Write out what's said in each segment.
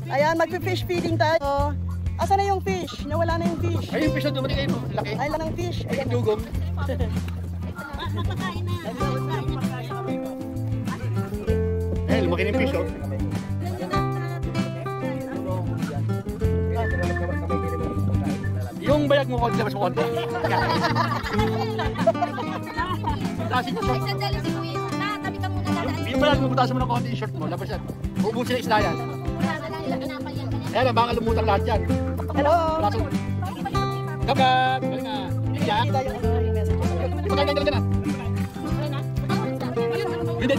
Ayan, magpi-fish feeding tayo. Asa na yung fish? Nawala na yung fish. Ay, yung fish na dumating kayo. Laki. Ay, lang ang fish. Ayan. Dugong. Eh, lumaki na yung fish, oh. Yung bayag mo konti, mas mo konti. Tasin yung short. Yung bayag mo, butasan mo ng konti yung short mo. Labas yan. Uubusin na isda yan. Ayan, ang baka lumutang lahat yan. Hello. Kapag, galing nga. Yan. Pagkain ka na. Hindi.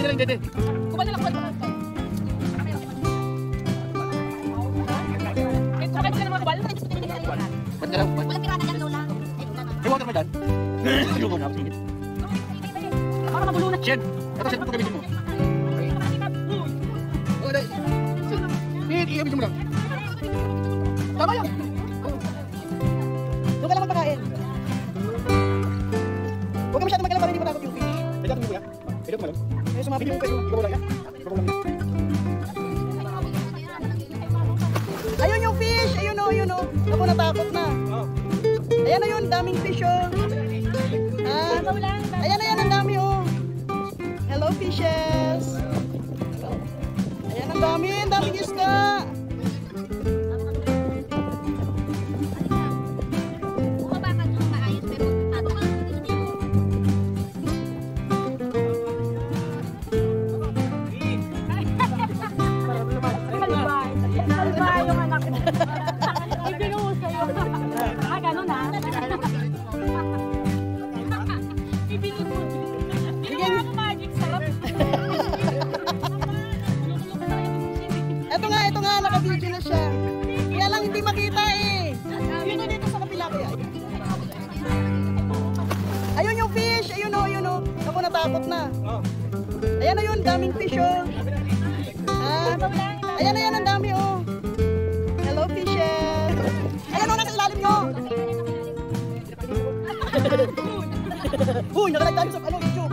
Ba't ka lang? Walang pirata dyan, Lola. May water ba dyan? Yung mga pingit. Para mabulunan. Shed! Ito shed mo gamitin mo. Iibisin mo lang. Tama yan. Doon ka lang magpakain. Huwag ka masyadong magkala para hindi matakot yung fish. Pwede mo kuya? Pwede mo lang. May sumabit yung pwede. Ikaw mo lang yan. Ayun yung fish! Ayun o, ayun o. Ako natakot na. Ayan na yun, daming fish o. Ayan, ang dami o. Hello fishes! Ayan, ang daming isda. Ito nga, naka-video na siya. Kaya lang hindi makita eh. Dito sa kapila kaya. Ayun yung fish, ayun o. Ako natakot na. Ayan na yun, daming fish o. Ayan, ang dami o. Hello fishes. Ayan o, nasa ilalim nyo. Uy, nakalive tayo sa YouTube.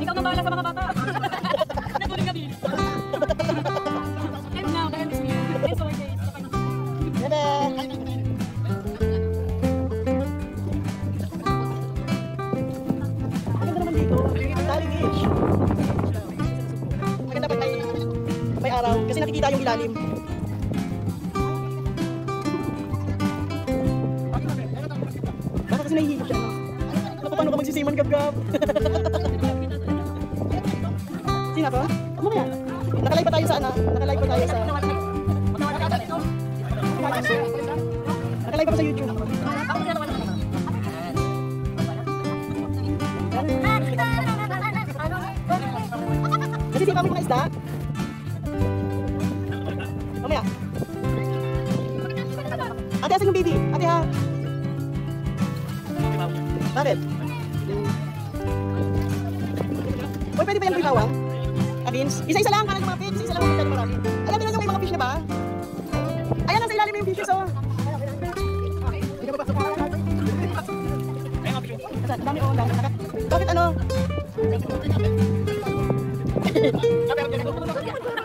Ikaw nang bahala sa mga bata. Naguling kami. And now, I understand. It's okay. Bebe. Maganda naman dito. Daling fish. Maganda pag may araw kasi nakikita yung ilalim. Baka kasi nahihilo siya. Naku, paano ka magsisiman gab-gab? Sino ako? Mamaya. Nakalive pa tayo sa Nakalive pa sa YouTube. Kasi di kami mga isda. Mamaya. Ate, asan yung baby? Ate ha? Bakit? Uy, pwede ba yung bawang? Beans? Isa-isa lang, parang mga fish. Isa-isa lang masyado marami. Alam niyo yung mga fish na ba? Ayan, nasa ilalim yung fishes, oh. Hindi ka papasok. Ang dami, oh. Bakit ano?